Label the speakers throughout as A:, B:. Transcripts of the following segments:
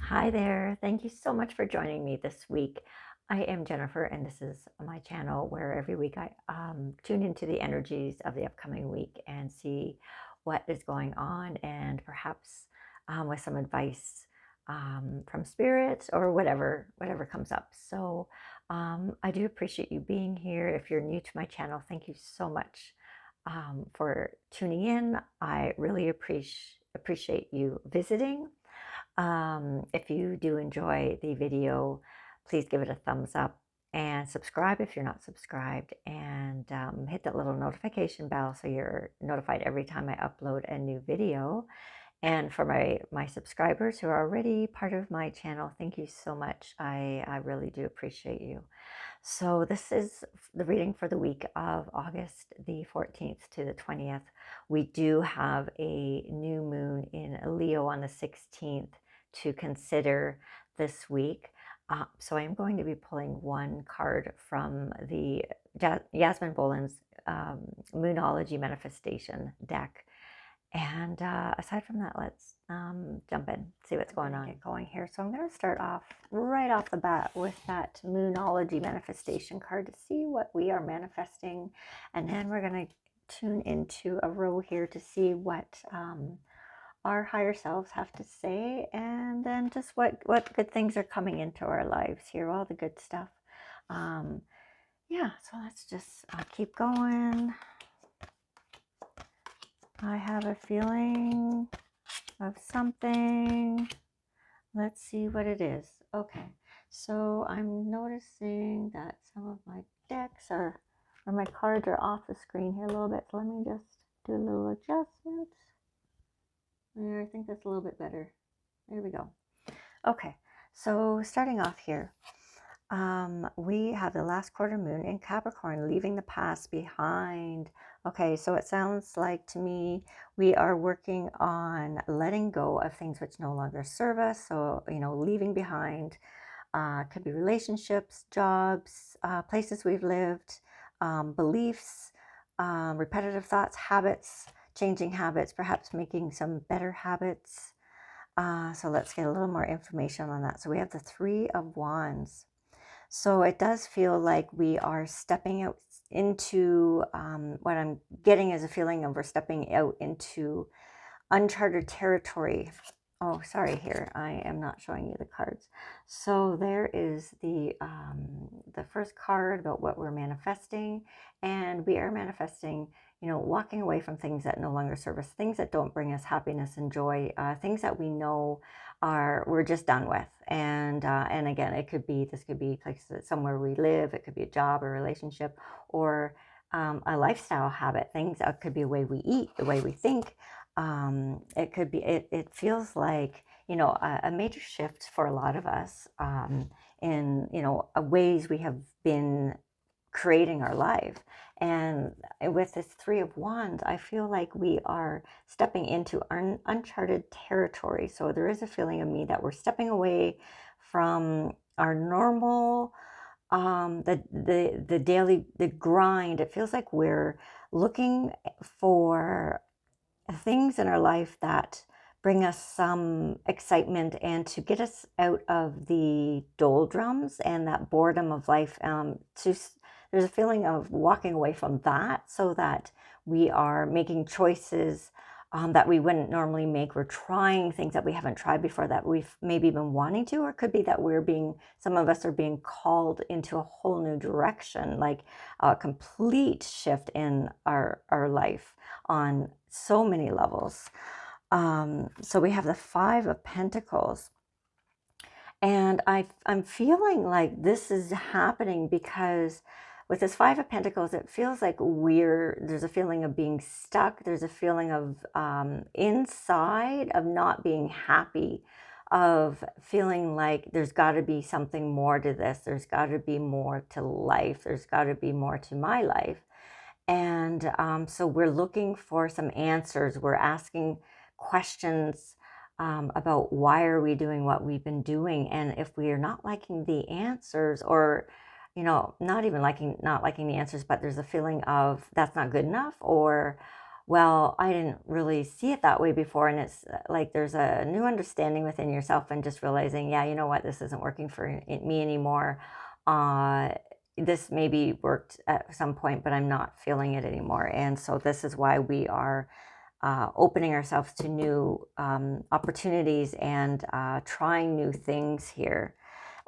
A: Hi there. Thank you so much for joining me this week. I am Jennifer, and this is my channel where every week I tune into the energies of the upcoming week and see what is going on, and perhaps with some advice from spirit or whatever comes up. So I do appreciate you being here. If you're new to my channel, thank you so much for tuning in. I really appreciate you visiting. If you do enjoy the video, please give it a thumbs up and subscribe if you're not subscribed, and hit that little notification bell so you're notified every time I upload a new video. And for my subscribers who are already part of my channel, thank you so much. I really do appreciate you. So this is the reading for the week of August the 14th to the 20th. We do have a new moon in Leo on the 16th to consider this week. So I'm going to be pulling one card from the Yasmin Boland's Moonology Manifestation deck. And aside from that, let's jump in, see what's going on. Get going here. So I'm going to start off right off the bat with that Moonology manifestation card to see what we are manifesting. And then we're going to tune into a row here to see what our higher selves have to say. And then just what good things are coming into our lives here, all the good stuff. Yeah, so let's just keep going. I have a feeling of something. Let's see what it is. Okay, so I'm noticing that some of my decks are, or my cards are off the screen here a little bit. So let me just do a little adjustment. There, I think that's a little bit better. There we go. Okay, so starting off here, we have the last quarter moon in Capricorn, leaving the past behind. Okay, so it sounds like to me we are working on letting go of things which no longer serve us. So, leaving behind could be relationships, jobs, places we've lived, beliefs, repetitive thoughts, habits, changing habits, perhaps making some better habits. So let's get a little more information on that. So we have the Three of Wands. So it does feel like we are stepping out into what I'm getting is a feeling of we're stepping out into uncharted territory. Oh, sorry, here I am not showing you the cards. So there is the first card about what we're manifesting, and we are manifesting, walking away from things that no longer serve us, things that don't bring us happiness and joy, things that we know we're just done with. And again, this could be places somewhere we live, it could be a job or relationship, or a lifestyle habit, things that could be a way we eat, the way we think. It could be, it feels like, a major shift for a lot of us in, ways we have been creating our life. And with this Three of Wands, I feel like we are stepping into uncharted territory. So there is a feeling of me that we're stepping away from our normal, the daily, the grind. It feels like we're looking for things in our life that bring us some excitement and to get us out of the doldrums and that boredom of life. There's a feeling of walking away from that so that we are making choices that we wouldn't normally make. We're trying things that we haven't tried before that we've maybe been wanting to, or it could be that some of us are being called into a whole new direction, like a complete shift in our life on so many levels. So we have the Five of Pentacles. And I'm feeling like this is happening because with this Five of Pentacles, it feels like there's a feeling of being stuck. There's a feeling of inside of not being happy, of feeling like there's got to be something more to this. There's got to be more to life. There's got to be more to my life. And so we're looking for some answers. We're asking questions about why are we doing what we've been doing. And if we are not liking the answers, or, not even not liking the answers, but there's a feeling of that's not good enough, or well, I didn't really see it that way before. And it's like there's a new understanding within yourself and just realizing, yeah, you know what, this isn't working for me anymore. Uh, this maybe worked at some point, but I'm not feeling it anymore. And so this is why we are opening ourselves to new opportunities and trying new things here.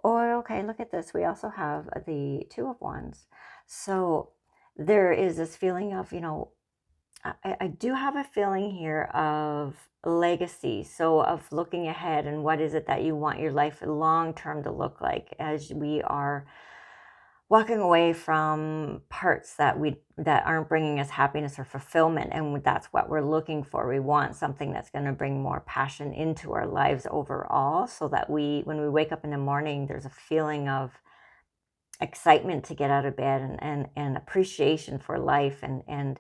A: Or, okay, look at this. We also have the Two of Wands. So there is this feeling of, I do have a feeling here of legacy. So of looking ahead and what is it that you want your life long term to look like as we are walking away from parts that aren't bringing us happiness or fulfillment, and that's what we're looking for. We want something that's going to bring more passion into our lives overall, so that when we wake up in the morning, there's a feeling of excitement to get out of bed, and appreciation for life, and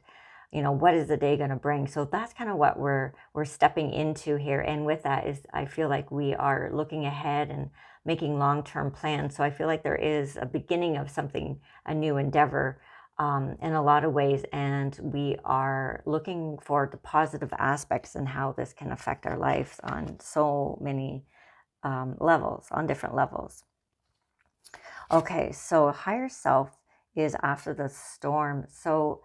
A: what is the day going to bring. So that's kind of what we're stepping into here. And with that is, I feel like we are looking ahead and making long-term plans. So I feel like there is a beginning of something, a new endeavor, in a lot of ways, and we are looking for the positive aspects and how this can affect our lives on so many levels, on different levels. Okay, so higher self is after the storm. So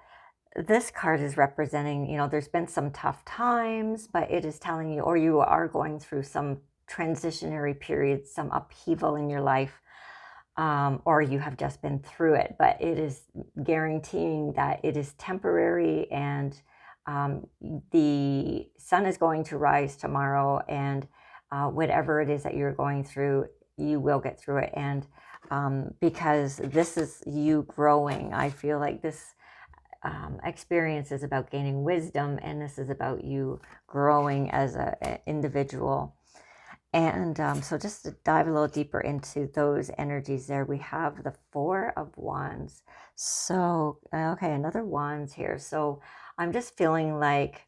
A: this card is representing, there's been some tough times, but it is telling you, or you are going through some transitionary periods, some upheaval in your life, or you have just been through it, but it is guaranteeing that it is temporary, and the sun is going to rise tomorrow, and whatever it is that you're going through, you will get through it. And because this is you growing, I feel like this experience is about gaining wisdom, and this is about you growing as an individual. And so just to dive a little deeper into those energies there, we have the Four of Wands. So, okay, another Wands here. So I'm just feeling like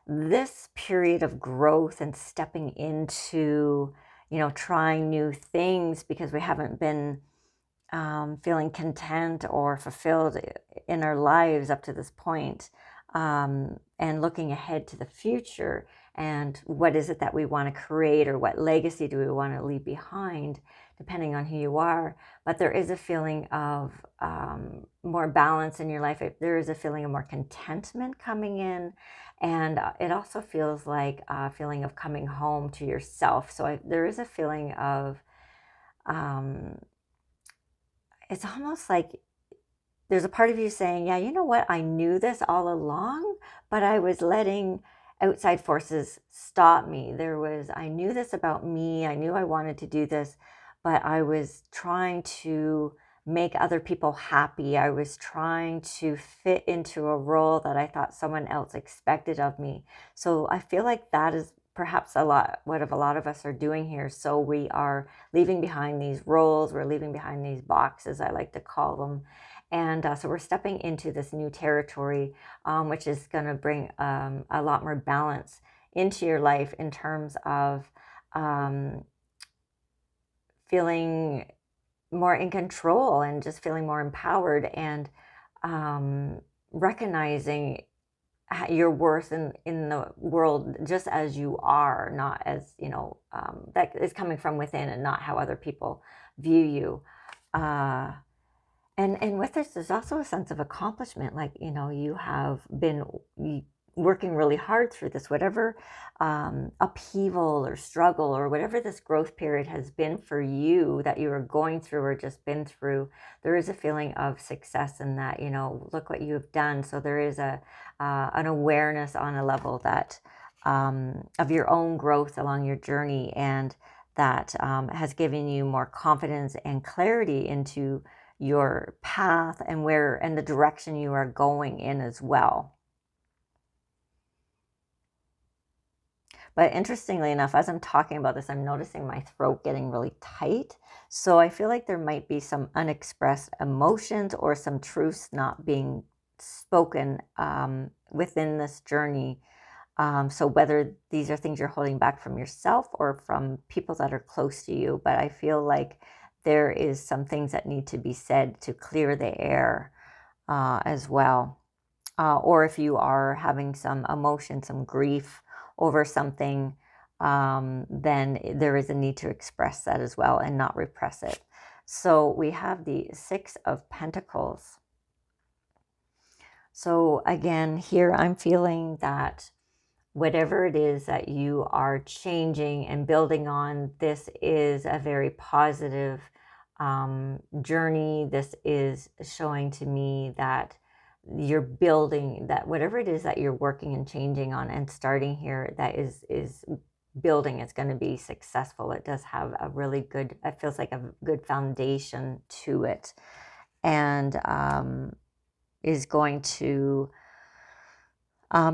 A: this period of growth and stepping into, trying new things, because we haven't been feeling content or fulfilled in our lives up to this point, and looking ahead to the future, and what is it that we want to create, or what legacy do we want to leave behind, depending on who you are. But there is a feeling of more balance in your life. There is a feeling of more contentment coming in, and it also feels like a feeling of coming home to yourself. So there is a feeling of it's almost like there's a part of you saying, yeah, you know what? I knew this all along, but I was letting outside forces stop me. I knew this about me. I knew I wanted to do this, but I was trying to make other people happy. I was trying to fit into a role that I thought someone else expected of me. So I feel like that is perhaps a lot of us are doing here. So we are leaving behind these roles, we're leaving behind these boxes, I like to call them. And so we're stepping into this new territory, which is going to bring a lot more balance into your life in terms of feeling more in control, and just feeling more empowered, and recognizing your worth in the world just as you are, not as, that is coming from within, and not how other people view you. And with this, there's also a sense of accomplishment. Like, you have been working really hard through this, whatever upheaval or struggle, or whatever this growth period has been for you that you are going through or just been through. There is a feeling of success in that, look what you have done. So there is an awareness on a level that of your own growth along your journey, and that has given you more confidence and clarity into your path and the direction you are going in as well. But interestingly enough, as I'm talking about this, I'm noticing my throat getting really tight. So I feel like there might be some unexpressed emotions, or some truths not being spoken within this journey. So whether these are things you're holding back from yourself or from people that are close to you, but I feel like there is some things that need to be said to clear the air as well. or if you are having some emotion, some grief over something, then there is a need to express that as well and not repress it. So we have the Six of Pentacles. So again, here I'm feeling that whatever it is that you are changing and building on, this is a very positive journey. This is showing to me that you're building, that whatever it is that you're working and changing on and starting here, that is building, it's going to be successful. It does have a really good, it feels like a good foundation to it, and is going to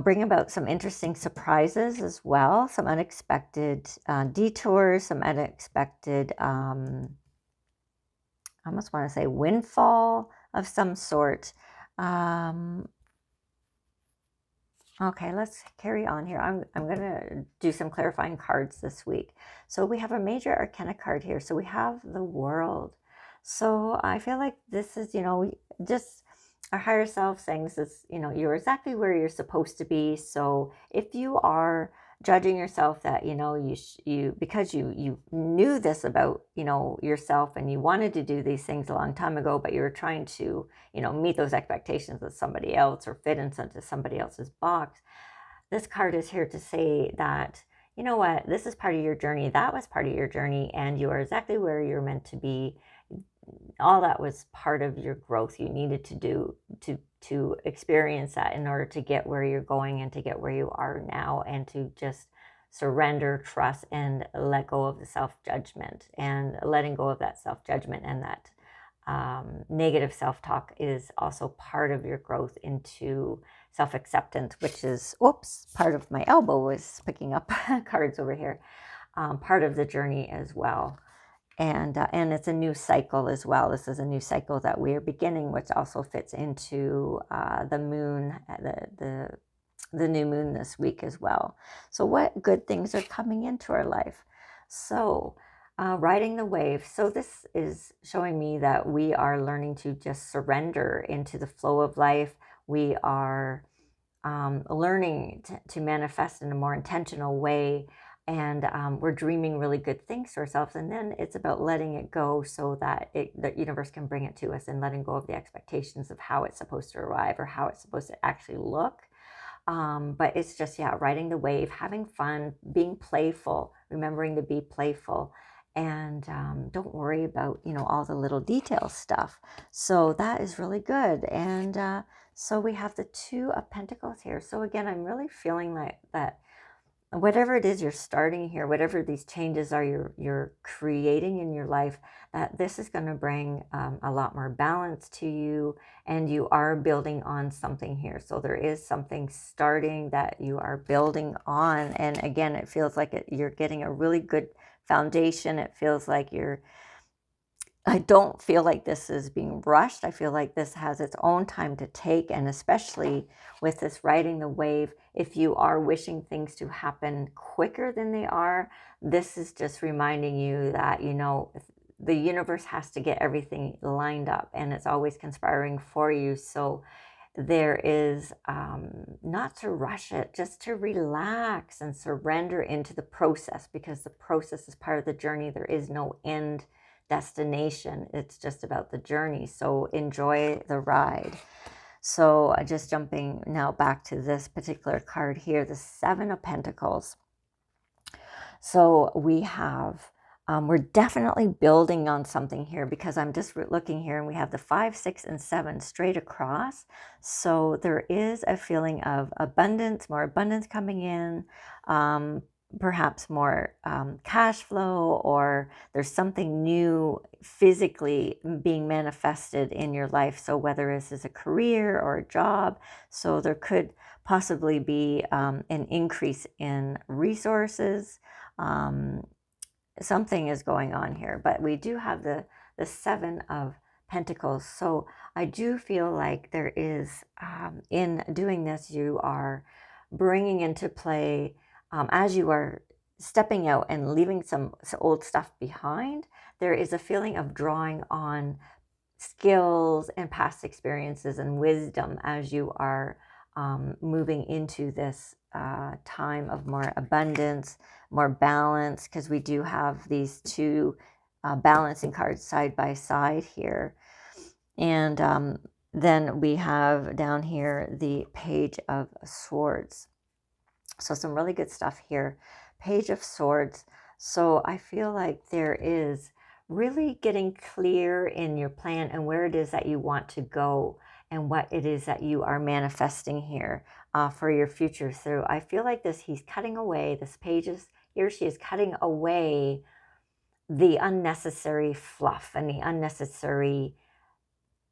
A: bring about some interesting surprises as well, some unexpected detours, some unexpected, I almost want to say windfall of some sort. Okay, let's carry on here. I'm going to do some clarifying cards this week. So we have a major arcana card here. So we have the World. So I feel like this is, just our higher self saying this is, you're exactly where you're supposed to be. So if you are judging yourself that, you because you knew this about, yourself, and you wanted to do these things a long time ago, but you were trying to, meet those expectations with somebody else or fit into somebody else's box. This card is here to say that, you know what, this is part of your journey. That was part of your journey, and you are exactly where you're meant to be. All that was part of your growth. You needed to do to experience that in order to get where you're going and to get where you are now, and to just surrender, trust, and let go of the self-judgment. And letting go of that self-judgment and that negative self-talk is also part of your growth into self-acceptance, which is, whoops, part of my elbow was picking up cards over here, part of the journey as well. And it's a new cycle as well. This is a new cycle that we are beginning, which also fits into the moon, the new moon this week as well. So what good things are coming into our life? So riding the wave. So this is showing me that we are learning to just surrender into the flow of life. We are learning to manifest in a more intentional way. And we're dreaming really good things to ourselves, and then it's about letting it go so that the universe can bring it to us, and letting go of the expectations of how it's supposed to arrive or how it's supposed to actually look. But it's just, riding the wave, having fun, being playful, remembering to be playful, and don't worry about, all the little detail stuff. So that is really good. And so we have the Two of Pentacles here. So again, I'm really feeling like that whatever it is you're starting here, whatever these changes are you're creating in your life, this is going to bring a lot more balance to you, and you are building on something here. So there is something starting that you are building on, and again, it feels like you're getting a really good foundation. It feels like I don't feel like this is being rushed. I feel like this has its own time to take, and especially with this riding the wave, if you are wishing things to happen quicker than they are, this is just reminding you that, the universe has to get everything lined up, and it's always conspiring for you. So there is not to rush it, just to relax and surrender into the process, because the process is part of the journey. There is no end destination. It's just about the journey. So enjoy the ride. So just jumping now back to this particular card here, the Seven of Pentacles. So we have, we're definitely building on something here, because I'm just looking here and we have the 5, 6, and 7 straight across. So there is a feeling of abundance, more abundance coming in, perhaps more cash flow, or there's something new physically being manifested in your life. So whether this is a career or a job, so there could possibly be an increase in resources. Something is going on here, but we do have the Seven of Pentacles. So I do feel like there is, in doing this, you are bringing into play, as you are stepping out and leaving some old stuff behind, there is a feeling of drawing on skills and past experiences and wisdom as you are moving into this time of more abundance, more balance, because we do have these two balancing cards side by side here. And then we have down here the Page of Swords. So some really good stuff here. Page of Swords. So I feel like there is really getting clear in your plan and where it is that you want to go and what it is that you are manifesting here for your future. So I feel like he's cutting away, this page is, here she is cutting away the unnecessary fluff and the unnecessary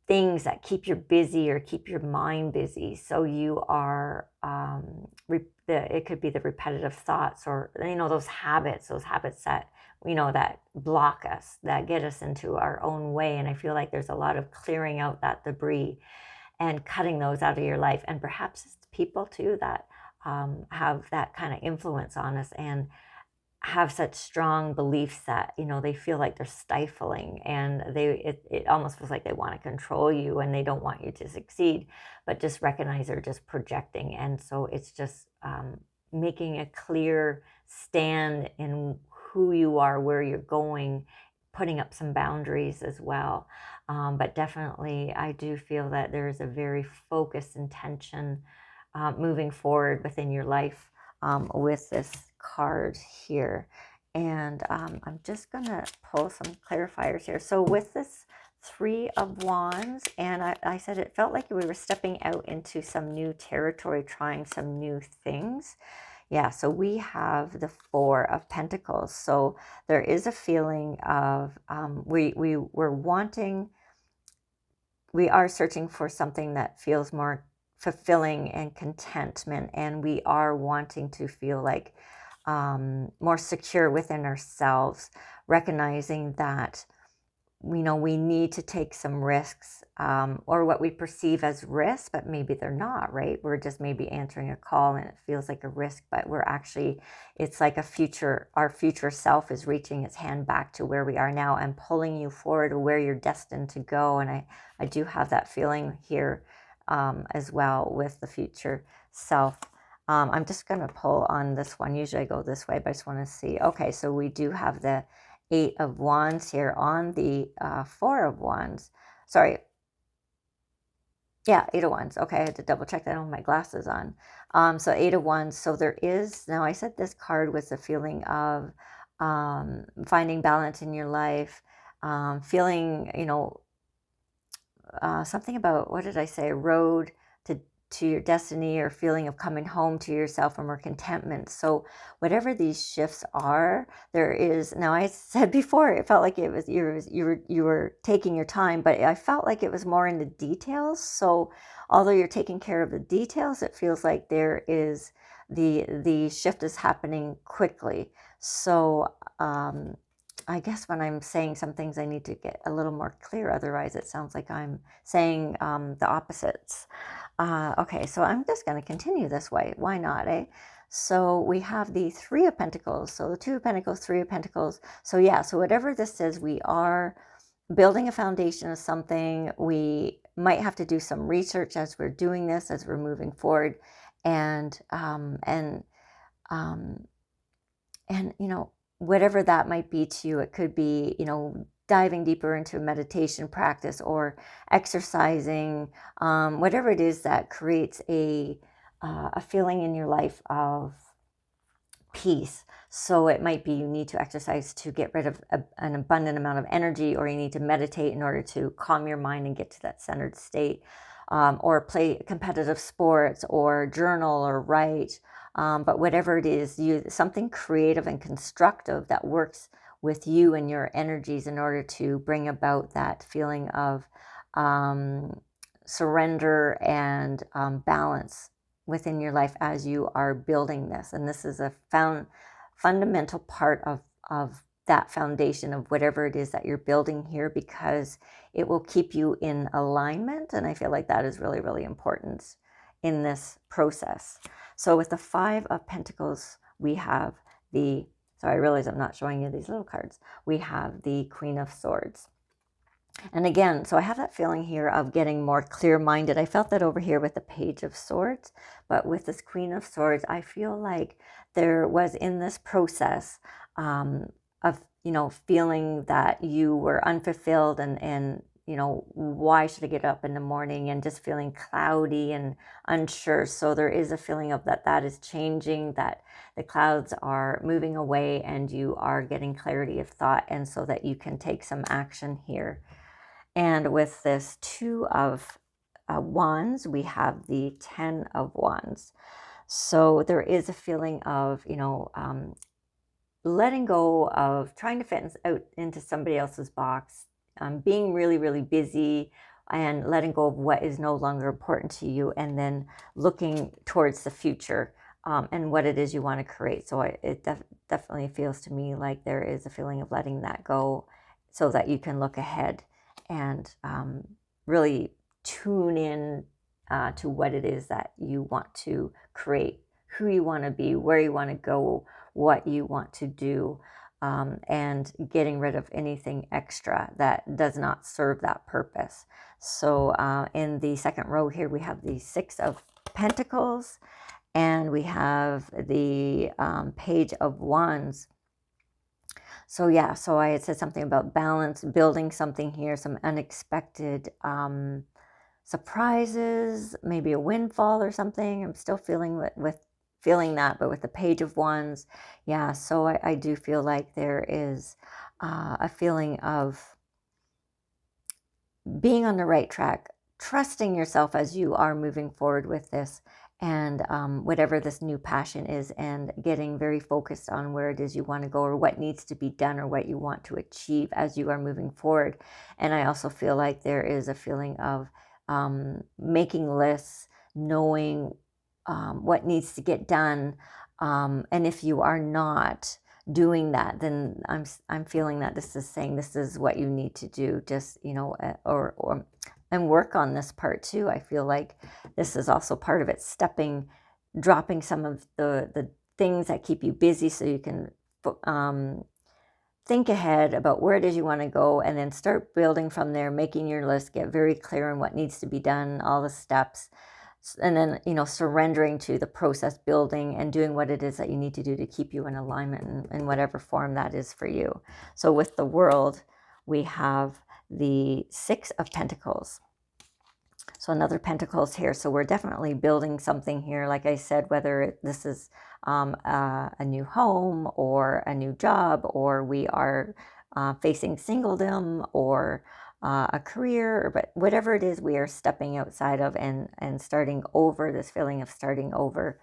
A: things that keep you busy or keep your mind busy. So you are, it could be the repetitive thoughts or, those habits that, that block us, that get us into our own way. And I feel like there's a lot of clearing out that debris and cutting those out of your life. And perhaps it's people too that have that kind of influence on us and have such strong beliefs that they feel like they're stifling, and it almost feels like they want to control you and they don't want you to succeed, but just recognize they're just projecting. And so it's just making a clear stand in who you are, where you're going, putting up some boundaries as well. But definitely I do feel that there's a very focused intention moving forward within your life with this card here. And I'm just gonna pull some clarifiers here. So with this Three of Wands, and I said it felt like we were stepping out into some new territory, trying some new things. Yeah, so we have the Four of Pentacles. So there is a feeling of we are searching for something that feels more fulfilling and contentment, and we are wanting to feel like more secure within ourselves, recognizing that we need to take some risks, or what we perceive as risks, but maybe they're not, right? We're just maybe answering a call and it feels like a risk, but it's like our future self is reaching its hand back to where we are now and pulling you forward to where you're destined to go. And I do have that feeling here as well with the future self. I'm just going to pull on this one. Usually I go this way, but I just want to see. Okay, so we do have the Eight of Wands here on the Four of Wands. Sorry. Yeah, Eight of Wands. Okay, I had to double check that on my glasses on. So Eight of Wands. So there is, now I said this card was a feeling of finding balance in your life, feeling, something about, what did I say? Road to your destiny, or feeling of coming home to yourself and more contentment. So whatever these shifts are, there is, now I said before, it felt like it was, you were taking your time, but I felt like it was more in the details. So although you're taking care of the details, it feels like there is the shift is happening quickly. So I guess when I'm saying some things, I need to get a little more clear. Otherwise, it sounds like I'm saying the opposites. Okay, so I'm just going to continue this way. Why not, eh? So we have the Three of Pentacles. So the Two of Pentacles, Three of Pentacles. So yeah, so whatever this is, we are building a foundation of something. We might have to do some research as we're doing this, as we're moving forward. And whatever that might be to you, it could be, diving deeper into a meditation practice or exercising, whatever it is that creates a feeling in your life of peace. So it might be you need to exercise to get rid of an abundant amount of energy, or you need to meditate in order to calm your mind and get to that centered state, or play competitive sports, or journal, or write. But whatever it is, something creative and constructive that works with you and your energies in order to bring about that feeling of surrender and balance within your life as you are building this. And this is a fundamental part of that foundation of whatever it is that you're building here, because it will keep you in alignment. And I feel like that is really, really important in this process. So with the Five of Pentacles, we have so I realize I'm not showing you these little cards. We have the Queen of Swords. And again, so I have that feeling here of getting more clear-minded. I felt that over here with the Page of Swords, but with this Queen of Swords, I feel like there was in this process of, you know, feeling that you were unfulfilled and, you know, why should I get up in the morning, and just feeling cloudy and unsure. So there is a feeling of that is changing, that the clouds are moving away and you are getting clarity of thought, and so that you can take some action here. And with this Two of Wands, we have the 10 of Wands. So there is a feeling of, you know, letting go of trying to fit out into somebody else's box, being really, really busy, and letting go of what is no longer important to you, and then looking towards the future and what it is you want to create. So it definitely feels to me like there is a feeling of letting that go so that you can look ahead and really tune in to what it is that you want to create, who you want to be, where you want to go, what you want to do, and getting rid of anything extra that does not serve that purpose. So in the second row here, we have the Six of Pentacles, and we have the Page of Wands. So yeah, so I had said something about balance, building something here, some unexpected surprises, maybe a windfall or something. I'm still feeling with feeling that, but with the Page of Wands, yeah, so I do feel like there is a feeling of being on the right track, trusting yourself as you are moving forward with this, and whatever this new passion is, and getting very focused on where it is you want to go, or what needs to be done, or what you want to achieve as you are moving forward. And I also feel like there is a feeling of making lists, knowing what needs to get done, and if you are not doing that, then I'm feeling that this is saying this is what you need to do, just, you know, or and work on this part too. I feel like this is also part of it, dropping some of the things that keep you busy, so you can think ahead about where it is you want to go, and then start building from there, making your list, get very clear on what needs to be done, all the steps, and then, you know, surrendering to the process, building and doing what it is that you need to do to keep you in alignment in whatever form that is for you. So with the World, we have the Six of Pentacles. So another Pentacles here. So we're definitely building something here. Like I said, whether this is a new home or a new job, or we are facing singledom, or a career, but whatever it is, we are stepping outside of and starting over, this feeling of starting over.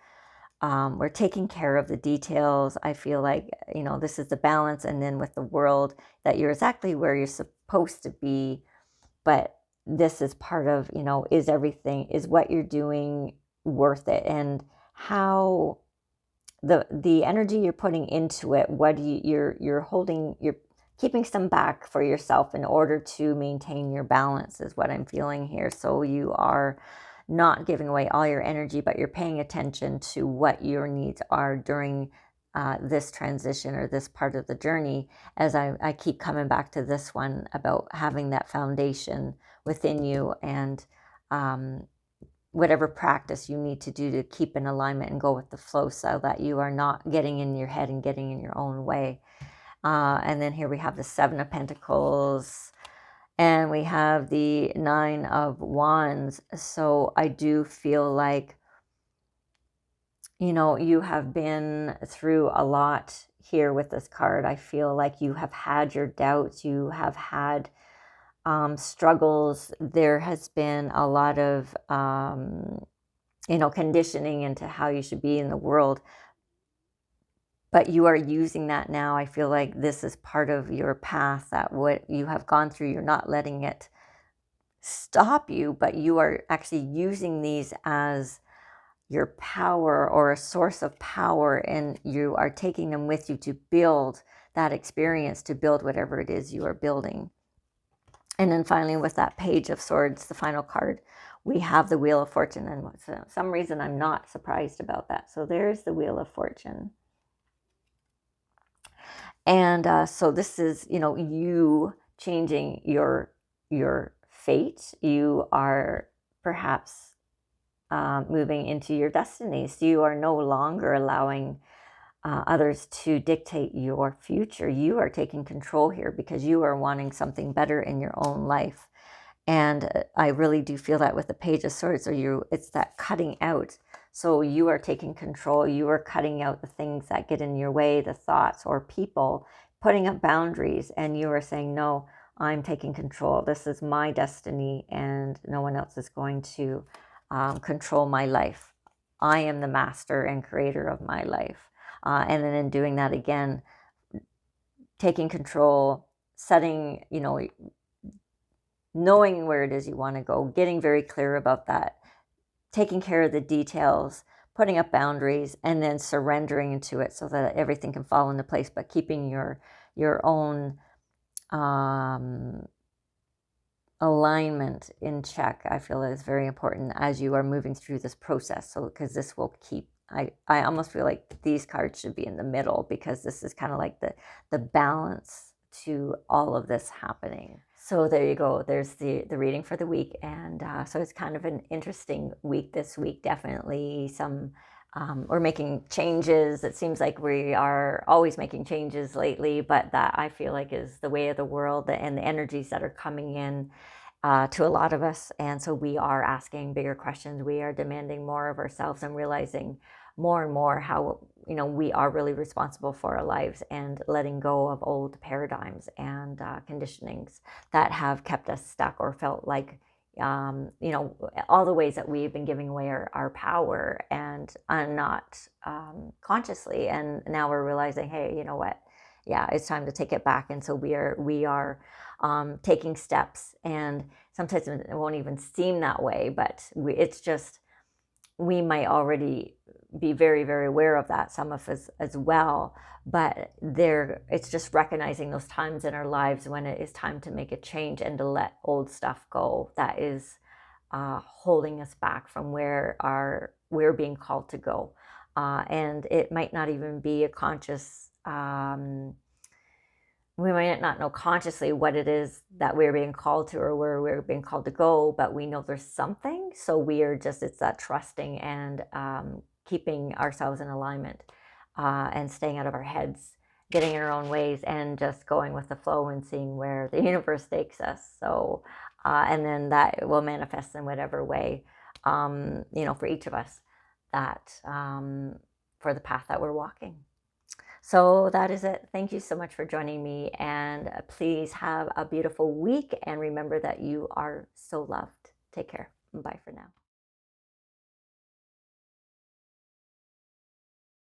A: We're taking care of the details. I feel like, you know, this is the balance. And then with the World, that you're exactly where you're supposed to be, but this is part of, you know, is what you're doing worth it? And how the energy you're putting into it, what you're keeping some back for yourself in order to maintain your balance, is what I'm feeling here. So you are not giving away all your energy, but you're paying attention to what your needs are during this transition, or this part of the journey, as I keep coming back to this one about having that foundation within you, and whatever practice you need to do to keep in alignment and go with the flow, so that you are not getting in your head and getting in your own way. And then here we have the Seven of Pentacles, and we have the Nine of Wands. So I do feel like, you know, you have been through a lot here with this card. I feel like you have had your doubts, you have had struggles. There has been a lot of, you know, conditioning into how you should be in the world. But you are using that now. I feel like this is part of your path, that what you have gone through, you're not letting it stop you, but you are actually using these as your power, or a source of power, and you are taking them with you to build that experience, to build whatever it is you are building. And then finally, with that Page of Swords, the final card, we have the Wheel of Fortune, and for some reason I'm not surprised about that. So there's the Wheel of Fortune. And so this is, you know, you changing your your fate. You are perhaps moving into your destiny. So you are no longer allowing others to dictate your future. You are taking control here because you are wanting something better in your own life. And I really do feel that with the Page of Swords, or it's that cutting out. So you are taking control. You are cutting out the things that get in your way, the thoughts or people, putting up boundaries. And you are saying, no, I'm taking control. This is my destiny and no one else is going to control my life. I am the master and creator of my life. And then in doing that again, taking control, setting, knowing where it is you want to go, getting very clear about that, taking care of the details, putting up boundaries, and then surrendering into it so that everything can fall into place, but keeping your own alignment in check, I feel is very important as you are moving through this process. So, because this will keep, I almost feel like these cards should be in the middle, because this is kind of like the balance to all of this happening. So there you go. There's the reading for the week. And so it's kind of an interesting week this week. Definitely some, we're making changes. It seems like we are always making changes lately, but that I feel like is the way of the world and the energies that are coming in to a lot of us. And so we are asking bigger questions. We are demanding more of ourselves and realizing more and more how, we are really responsible for our lives, and letting go of old paradigms and conditionings that have kept us stuck or felt like, all the ways that we've been giving away our power and not consciously. And now we're realizing, hey, you know what? Yeah, it's time to take it back. And so we are taking steps, and sometimes it won't even seem that way, but it's just, we might already be very, very aware of that, some of us as well, but it's just recognizing those times in our lives when it is time to make a change and to let old stuff go that is holding us back from where we're being called to go. And it might not even be a conscious, we might not know consciously what it is that we're being called to or where we're being called to go, but we know there's something. So it's that trusting and keeping ourselves in alignment and staying out of our heads, getting in our own ways, and just going with the flow and seeing where the universe takes us. So, and then that will manifest in whatever way, for each of us, that for the path that we're walking. So that is it. Thank you so much for joining me, and please have a beautiful week, and remember that you are so loved. Take care. Bye for now.